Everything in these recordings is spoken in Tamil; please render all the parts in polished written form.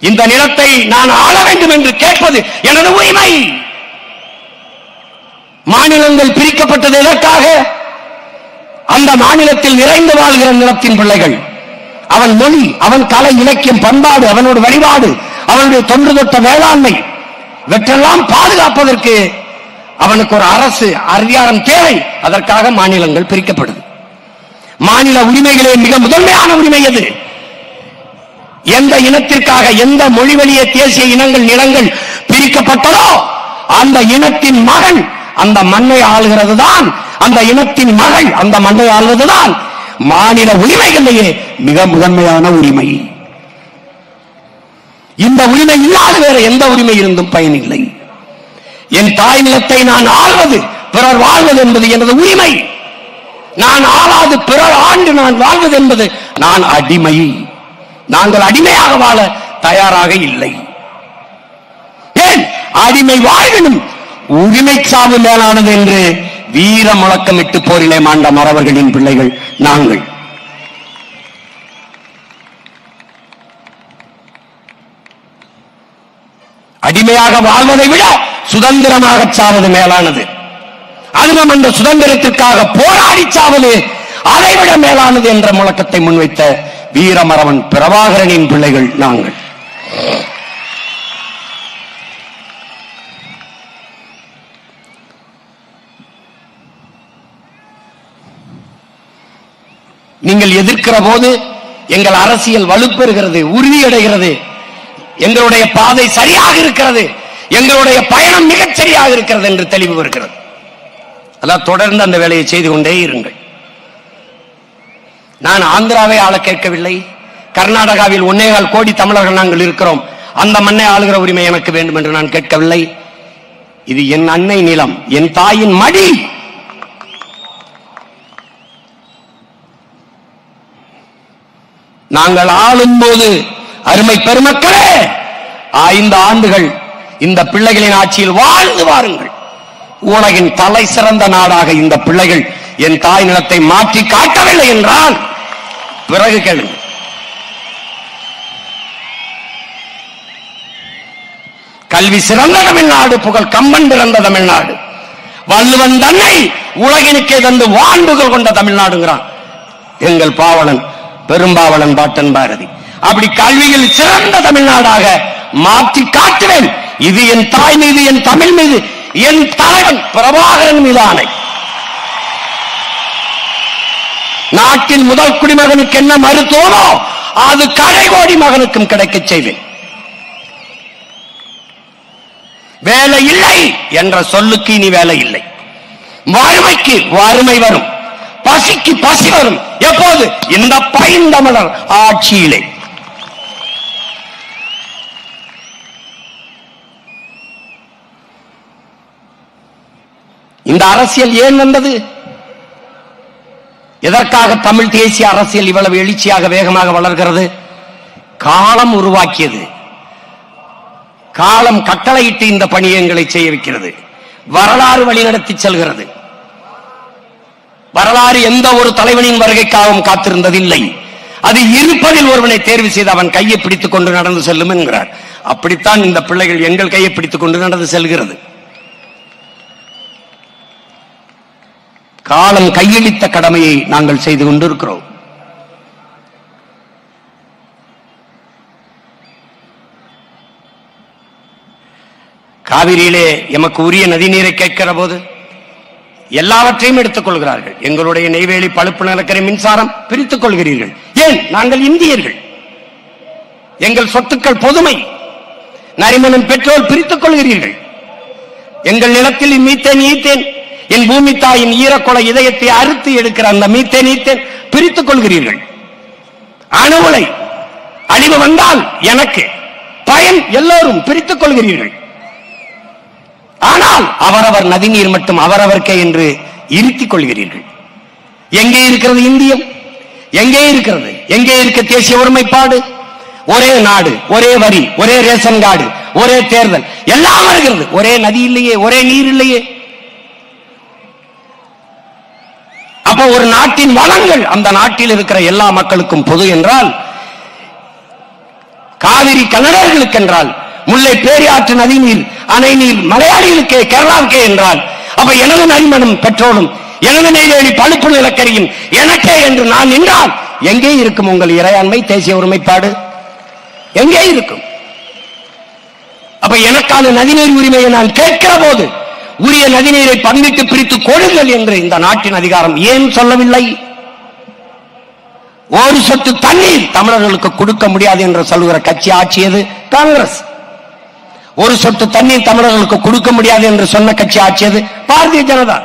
இந்த நிலத்தை நான் ஆள வேண்டும் என்று கேட்பது எனது உரிமை. மாநிலங்கள் பிரிக்கப்பட்டது எதற்காக? அந்த மாநிலத்தில் நிறைந்து வாழ்கிற நிலத்தின் பிள்ளைகள், அவன் மொழி, அவன் கலை, இலக்கியம், பண்பாடு, அவனோட வழிபாடு, அவனுடைய தொன்று தொட்ட வேளாண்மை, இவற்றெல்லாம் பாதுகாப்பதற்கு அவனுக்கு ஒரு அரசு அதிகாரம் தேவை. அதற்காக மாநிலங்கள் பிரிக்கப்படுது. மாநில உரிமைகளே மிக முதன்மையான உரிமை எது? எந்த இனத்திற்காக, எந்த மொழி வழிய தேசிய இனங்கள் நிலங்கள் பிரிக்கப்பட்டதோ அந்த இனத்தின் மகன் அந்த மண்ணை ஆளுகிறது தான், அந்த இனத்தின் மகள் அந்த மண்ணை ஆளுவது தான் மாநில உரிமைகளிலேயே மிக முதன்மையான உரிமை. இந்த உரிமை இல்லாத வேற எந்த உரிமை இருந்தும் பயனில்லை. என் தாய் நிலத்தை நான் ஆள்வது, பிறர் வாழ்வது என்பது எனது உரிமை. நான் ஆளாது பிறர் ஆண்டு நான் வாழ்வது என்பது நான் அடிமை. நாங்கள் அடிமையாக வாழ தயாராக இல்லை. ஏன் அடிமை வாழ்வினும் உரிமை சாவு மேலானது என்று வீர முழக்கமிட்டு போரிலே மாண்ட மறவர்களின் பிள்ளைகள் நாங்கள். அடிமையாக வாழ்வதை விட சுதந்திரமாக சாவது மேலானது. அதுவும் அந்த சுதந்திரத்திற்காக போராடி சாவது அதைவிட மேலானது என்ற முழக்கத்தை முன்வைத்த வீரமறவன் பிரபாகரனின் பிள்ளைகள் நாங்கள். நீங்கள் எதிர்க்கிற போது எங்கள் அரசியல் வலுப்பெறுகிறது, உறுதியடைகிறது, எங்களுடைய பாதை சரியாக இருக்கிறது, எங்களுடைய பயணம் மிகச் சரியாக இருக்கிறது என்று தெளிவு வருகிறது. அதான் தொடர்ந்து அந்த வேலையை செய்து கொண்டே இருங்கள். நான் ஆந்திராவை ஆள கேட்கவில்லை. கர்நாடகாவில் 1.25 கோடி தமிழர்கள் நாங்கள் இருக்கிறோம். அந்த மண்ணை ஆளுகிற உரிமை எனக்கு வேண்டும் என்று நான் கேட்கவில்லை. இது என் அன்னை நிலம், என் தாயின் மடி. நாங்கள் ஆளும் போது அருமை பெருமக்களே 5 ஆண்டுகள் இந்த பிள்ளைகளின் ஆட்சியில் வாழ்ந்து வாருங்கள். உலகின் தலை சிறந்த நாடாக இந்த பிள்ளைகள் என் தாய் நிலத்தை மாற்றி காட்டவில்லை என்றால் பிறகு கேளுங்கள். கல்வி சிறந்த தமிழ்நாடு, புகழ் கம்பன் பிறந்த தமிழ்நாடு, வள்ளுவன் தன்னை உலகினுக்கே தந்து வான்புகள் கொண்ட தமிழ்நாடுங்கிறான் எங்கள் பாவலன் பெரும்பாவலன் பாட்டன் பாரதி. அப்படி கல்வியில் சிறந்த தமிழ்நாடாக மாற்றி காட்டுவேன். இது என் தாய் மீது, என் தமிழ் மீது, என் தலைவன் பிரபாகரன் மீது ஆணை. நாட்டின் முதல் குடிமகனுக்கு என்ன மருத்துவமோ அது கடைகோடி மகனுக்கும் கிடைக்க செய்வேன். வேலை இல்லை என்ற சொல்லுக்கு இனி வேலை இல்லை. வறுமைக்கு வறுமை வரும், பசிக்கு பசி வரும். எப்போது? இந்த பைந்தமிழர் ஆட்சியிலே. இந்த அரசியல் ஏன் வந்தது? எதற்காக தமிழ் தேசிய அரசியல் இவ்வளவு எழுச்சியாக வேகமாக வளர்கிறது? காலம் உருவாக்கியது. காலம் கட்டளையிட்டு இந்த பணியங்களை செய்ய வைக்கிறது. வரலாறு வழிநடத்தி செல்கிறது. வரலாறு எந்த ஒரு தலைவனின் வருகைக்காகவும் காத்திருந்ததில்லை. அது இருப்பதில் ஒருவனை தேர்வு செய்து அவன் கையை பிடித்துக் கொண்டு நடந்து செல்லும் என்கிறார். அப்படித்தான் இந்த பிள்ளைகள் எங்கள் கையை பிடித்துக் கொண்டு நடந்து செல்கிறது. காலம் கையளித்த கடமையை நாங்கள் செய்து கொண்டிருக்கிறோம். காவிரியிலே எமக்கு உரிய நதி நீரை கேட்கிற போது எல்லாவற்றையும் எடுத்துக் கொள்கிறார்கள். எங்களுடைய நெய்வேலி பழுப்பு நிலக்கரி மின்சாரம் பிரித்துக் கொள்கிறீர்கள். ஏன்? நாங்கள் இந்தியர்கள், எங்கள் சொத்துக்கள் பொதுமை. நரிமணம் பெட்ரோல் பிரித்துக் கொள்கிறீர்கள். எங்கள் நிலத்தில் மீத்தேன் ஈத்தேன், என் பூமி தாயின் ஈரக்கொலை இதயத்தை அறுத்து எடுக்கிற அந்த மீத்தேன் ஈத்தேன் பிரித்துக் கொள்கிறீர்கள். அணு உலை அழிவு வந்தால் எனக்கு பயன், எல்லோரும் பிரித்துக் கொள்கிறீர்கள். ஆனால் அவரவர் நதிநீர் மட்டும் அவரவர்க்கே என்று இருத்திக் கொள்கிறீர்கள். எங்கே இருக்கிறது இந்தியம்? எங்கே இருக்கிறது? எங்கே இருக்க தேசிய ஒருமைப்பாடு? ஒரே நாடு, ஒரே வரி, ஒரே ரேஷன் கார்டு, ஒரே தேர்தல், எல்லாம் வருகிறது. ஒரே நதி இல்லையே, ஒரே நீர் இல்லையே. அப்ப ஒரு நாட்டின் வளங்கள் அந்த நாட்டில் இருக்கிற எல்லா மக்களுக்கும் பொது என்றால் காவிரி கன்னடர்களுக்கு என்றால், முல்லை பேரியாற்று நதி நீர் அணை நீர் மலையாளிகளுக்கே கேரளாவுக்கே என்றால், அப்ப எனது நரிமணம் பெட்ரோலும் எனது நெய்வேலி பழுப்பு நிலக்கரியும் எனக்கே என்று நான் நின்றால் எங்கே இருக்கும் உங்கள் இறையாண்மை, தேசிய ஒருமைப்பாடு? எங்கே இருக்கும்? அப்ப எனக்கான நதிநீர் உரிமையை நான் கேட்கிற போது உரிய நதிநீரை பங்கிட்டு பிரித்து கொடுங்கள் என்று இந்த நாட்டின் அதிகாரம் ஏன் சொல்லவில்லை? ஒரு சொட்டு தண்ணீர் தமிழர்களுக்கு கொடுக்க முடியாது என்று சொல்லுகிற கட்சி ஆட்சியது காங்கிரஸ். ஒரு சொட்டு தண்ணீர் தமிழர்களுக்கு கொடுக்க முடியாது என்று சொன்ன கட்சி ஆட்சியது பாரதிய ஜனதா.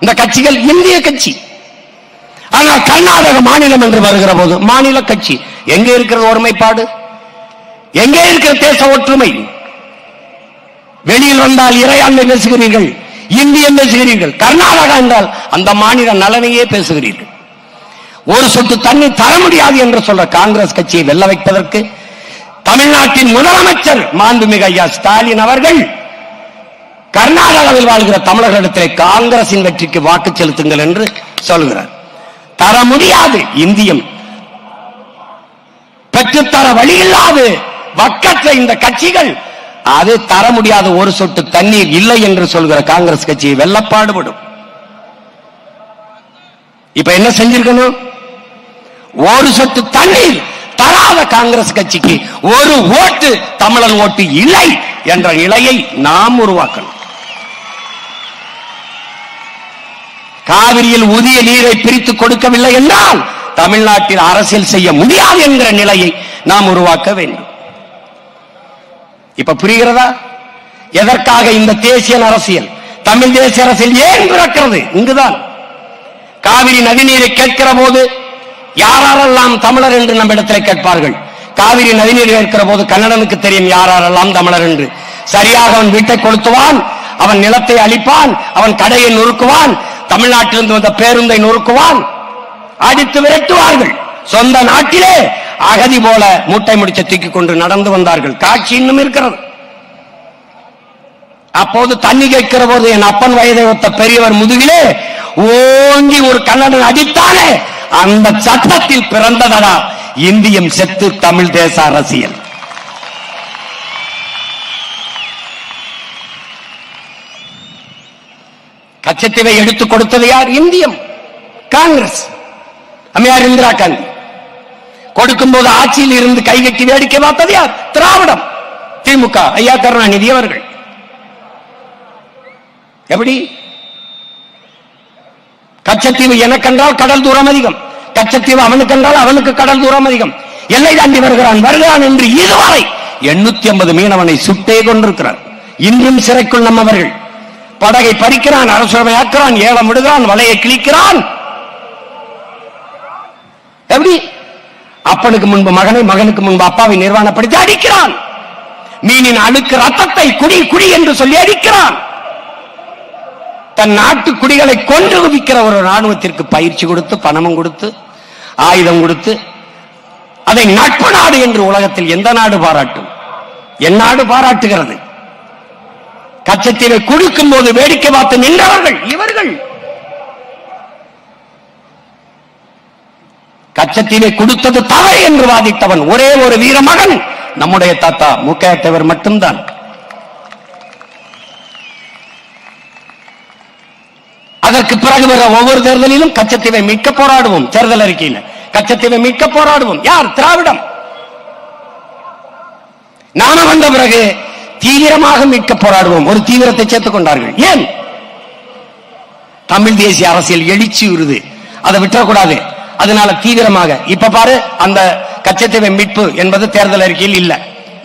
இந்த கட்சிகள் இந்திய கட்சி. ஆனால் கர்நாடக மாநிலம் என்று வருகிற போது மாநில கட்சி. எங்கே இருக்கிறது ஒருமைப்பாடு? எங்கே இருக்கிற தேச ஒற்றுமை? வெளியில் வந்தால் இறையாண்மை பேசுகிறீர்கள், இந்தியம் பேசுகிறீர்கள். கர்நாடகா என்றால் அந்த மாநில நலனையே பேசுகிறீர்கள். ஒரு சொட்டு தண்ணீர் தர முடியாது என்று சொல்ற காங்கிரஸ் கட்சியை வெல்ல வைப்பதற்கு தமிழ்நாட்டின் முதலமைச்சர் மாண்புமிகு ஐயா ஸ்டாலின் அவர்கள் கர்நாடகாவில் வாழ்கிற தமிழர்களிடத்திலே காங்கிரசின் வெற்றிக்கு வாக்கு செலுத்துங்கள் என்று சொல்கிறார். தர முடியாது. இந்தியம் பெற்றுத்தர வழியில்லாது வக்கற்ற இந்த கட்சிகள் அது தர முடியாத ஒரு சொட்டு தண்ணீர் இல்லை என்று சொல்கிற காங்கிரஸ் கட்சியை வெல்ல பாடுபடும். இப்ப என்ன செஞ்சிருக்கணும்? ஒரு சொட்டு தண்ணீர் தராத காங்கிரஸ் கட்சிக்கு ஒரு ஓட்டு தமிழன் ஓட்டு இல்லை என்ற நிலையை நாம் உருவாக்கணும். காவிரியில் உரிய நீரை பிரித்து கொடுக்கவில்லை என்றால் தமிழ்நாட்டில் அரசியல் செய்ய முடியாது என்கிற நிலையை நாம் உருவாக்க வேண்டும். இப்ப புரிகிறதா எதற்காக இந்த தேசிய அரசியல், தமிழ் தேசிய அரசியல் ஏன் பிறக்கிறது? இங்குதான். காவிரி நதிநீரை கேட்கிற போது யாரெல்லாம் தமிழர் என்று நம்ம இடத்திலே கேட்பார்கள். காவிரி நதிநீர் கேட்கிற போது கன்னடனுக்கு தெரியும் யாரெல்லாம் தமிழர் என்று. சரியாக அவன் வீட்டை கொளுத்துவான், அவன் நிலத்தை அழிப்பான், அவன் கடையை நொறுக்குவான், தமிழ்நாட்டிலிருந்து வந்த பேருந்தை நொறுக்குவான், அடித்து விரட்டுவார்கள். சொந்த நாட்டிலே அகதி போல மூட்டை முடிச்ச தூக்கி கொண்டு நடந்து வந்தார்கள். காட்சி இன்னும் இருக்கிறது. அப்போது தண்ணி கேட்கிற போது என் அப்பன் வயதை ஒத்த பெரியவர் முதுகிலே ஓங்கி ஒரு கன்னடன் அடித்தானே, அந்த சட்டத்தில் பிறந்ததடா இந்தியம் செத்து தமிழ் தேச அரசியல். கச்சத்தீவை எடுத்துக் கொடுத்தது யார்? இந்தியம், காங்கிரஸ், அம்மையார் இந்திரா காந்தி. கொடுக்கும் போது ஆட்சியில் இருந்து கைகட்டி வேடிக்கை பார்த்தது யார்? திராவிடம், திமுக, ஐயா கருணாநிதி அவர்கள். எப்படி? கச்சத்தீவு எனக்கென்றால் கடல் தூரம் அதிகம், கச்சத்தீவு அவனுக்கென்றால் அவனுக்கு கடல் தூரம் அதிகம். எல்லை தாண்டி வருகிறான் என்று இதுவரை 850 மீனவனை சுட்டே கொண்டிருக்கிறார். இன்றும் சிறைக்குள் நம்மவர்கள். படகை பறிக்கிறான், அரசுமையாக்குறான், ஏலம் விடுகிறான், வலையை கிழிக்கிறான். எப்படி? அப்பனுக்கு முன்பு மகனை, மகனுக்கு முன்பு அப்பாவை நிர்வாணப்படுத்தி அடிக்கிறான். மீனின் அழுக்கு ரத்தத்தை குடி குடி என்று சொல்லி அடிக்கிறான். தன் நாட்டு குடிகளை கொன்று குவிக்கிற ஒரு ராணுவத்திற்கு பயிற்சி கொடுத்து, பணமும் கொடுத்து, ஆயுதம் கொடுத்து, அதை நட்பு நாடு என்று உலகத்தில் எந்த நாடு பாராட்டும்? என் நாடு பாராட்டுகிறது. கச்சத்தீவை கொடுக்கும் போது வேடிக்கை பார்த்து நின்றவர்கள் இவர்கள். கச்சத்தீவை கொடுத்தது தவறு என்று வாதிட்டவன் ஒரே ஒரு வீர மகன் நம்முடைய தாத்தா முக்கையத்தவர் மட்டும்தான். அதற்கு பிறகு வர ஒவ்வொரு தேர்தலிலும் கச்சத்தீவை மீட்க போராடுவோம். தேர்தல் அறிக்கையில் கச்சத்தீவை மீட்க போராடுவோம். யார்? திராவிடம். நாம வந்த பிறகு தீவிரமாக மீட்க போராடுவோம். ஒரு தீவிரத்தை சேர்த்துக் கொண்டார்கள். ஏன்? தமிழ் தேசிய அரசியல் எழுச்சி வருது, அதை விட்டுறக்கூடாது. அதனால தீவிரமாக இப்ப பாரு, அந்த கச்சத்தீவை மீட்பு என்பது தேர்தல் அறிக்கையில் இல்ல.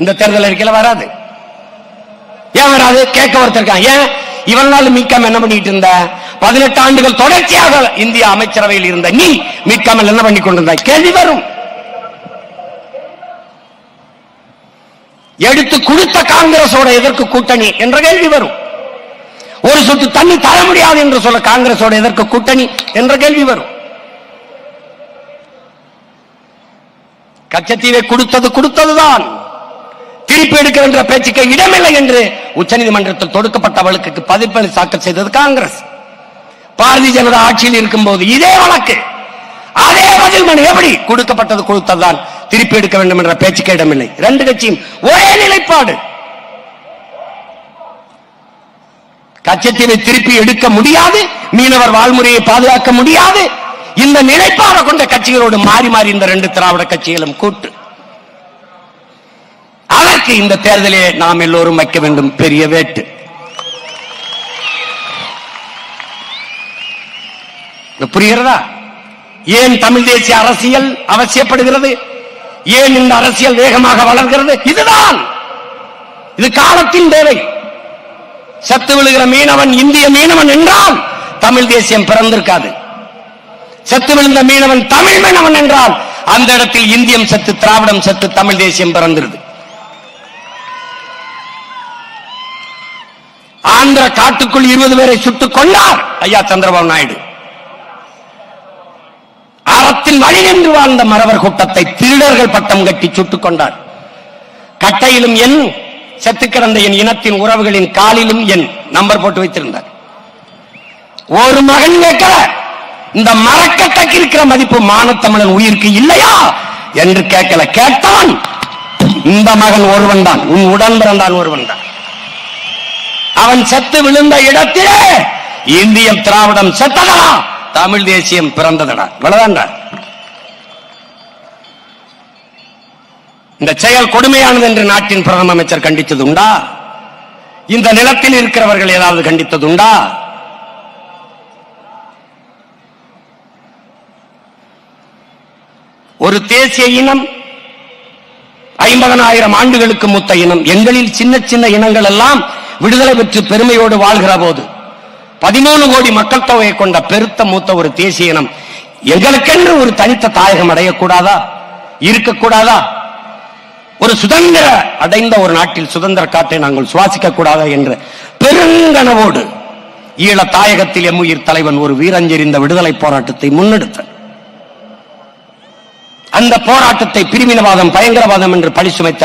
இந்த தேர்தல் அறிக்கையில வராது. ஏன் வராது? கேட்க ஒருத்தருக்கான். ஏன் இவன் நாள் மீட்காம என்ன பண்ணிட்டு இருந்த? 18 ஆண்டுகள் தொடர்ச்சியாக இந்திய அமைச்சரவையில் இருந்த நீ மீட்காமல் என்ன பண்ணி கொண்டிருந்தாய்? கேள்வி வரும். எடுத்து கொடுத்த காங்கிரஸோட எதற்கு கூட்டணி என்ற கேள்வி வரும். ஒரு சொட்டு தண்ணி தர முடியாது என்று சொல்ல காங்கிரஸோட எதற்கு கூட்டணி என்ற கேள்வி வரும். கச்சத்தீவை கொடுத்ததுதான். திருப்பி எடுக்க என்ற பேச்சுக்கு இடமில்லை என்று உச்சநீதிமன்றத்தில் தொடுக்கப்பட்ட வழக்குக்கு பதிப்பளி தாக்கல் செய்தது காங்கிரஸ். பாரதிய ஜனதா ஆட்சியில் இருக்கும் போது இதே வழக்கு அதே பதில் மனு எப்படி கொடுக்கப்பட்டது கொடுத்ததுதான், திருப்பி எடுக்க வேண்டும் என்ற பேச்சுக்கு இடமில்லை. ரெண்டு கட்சியும் ஒரே நிலைப்பாடு. கச்சத்தீவை திருப்பி எடுக்க முடியாது, மீனவர் வாழ்முறையை பாதுகாக்க முடியாது. இந்த நிலைப்பாடு கொண்ட கட்சிகளோடு மாறி மாறி இந்த ரெண்டு திராவிட கட்சிகளும் கூட்டு. அதற்கு இந்த தேர்தலே நாம் எல்லோரும் வைக்க வேண்டும் பெரிய வேட்டு. புரிகிறதா? ஏன் தமிழ் தேசிய அரசியல் அவசியப்படுகிறது? ஏன் இந்த அரசியல் வேகமாக வளர்கிறது? இதுதான், இது காலத்தின் தேவை. செத்து விழுகிற மீனவன் இந்திய மீனவன் என்றால் தமிழ் தேசியம் பிறந்திருக்காது. செத்து விழுந்த மீனவன் தமிழ் மீனவன் என்றால் அந்த இடத்தில் இந்தியம் செத்து, திராவிடம் செத்து, தமிழ் தேசியம் பிறந்திருது. ஆந்திர காட்டுக்குள் 20 பேரை சுட்டுக் கொண்டார் ஐயா சந்திரபாபு நாயுடு. அறத்தின் வழி நின்று வாழ்ந்த மறவர் கூட்டத்தை திருடர்கள் பட்டம் கட்டி சுட்டுக் கொண்டார். கட்டையிலும் என், செத்து கிடந்த என் இனத்தின் உறவுகளின் காலிலும் என் நம்பர் போட்டு வைத்திருந்தார். ஒரு மகன் கேட்க, இந்த மரக்கட்டைக்கு இருக்கிற மதிப்பு மானத்தமிழன் உயிருக்கு இல்லையா என்று கேட்கல. கேட்டான், இந்த மகன் ஒருவன் தான், உன் உடன் பிறந்தான் ஒருவன் தான். அவன் செத்து விழுந்த இடத்திலே இந்தியம் திராவிடம் செத்ததா, தமிழ் தேசியம் பிறந்ததடா. இவ்வளவுதான்டா. இந்த செயல் கொடுமையானது என்று நாட்டின் பிரதம அமைச்சர் கண்டித்தது உண்டா? இந்த நிலத்தில் இருக்கிறவர்கள் ஏதாவது கண்டித்தது உண்டா? ஒரு தேசிய இனம் 50,000 ஆண்டுகளுக்கு மூத்த இனம். எங்களில் சின்ன சின்ன இனங்கள் எல்லாம் விடுதலை பெற்று பெருமையோடு வாழ்கிற போது 13 கோடி மக்கள் தொகையை கொண்ட பெருத்த மூத்த ஒரு தேசிய இனம் எங்களுக்கென்று ஒரு தனித்த தாயகம் அடையக்கூடாதா? இருக்கக்கூடாதா? ஒரு சுதந்திர அடைந்த ஒரு நாட்டில் சுதந்திர காற்றை நாங்கள் சுவாசிக்க கூடாதா என்ற பெருங்கனவோடு ஈழ தாயகத்தில் எம்முயிர் தலைவன் ஒரு வீரஞ்செறிந்த விடுதலை போராட்டத்தை முன்னெடுத்தார். அந்த போராட்டத்தை பிரிவினவாதம், பயங்கரவாதம் என்று பழி சுமைத்தார்.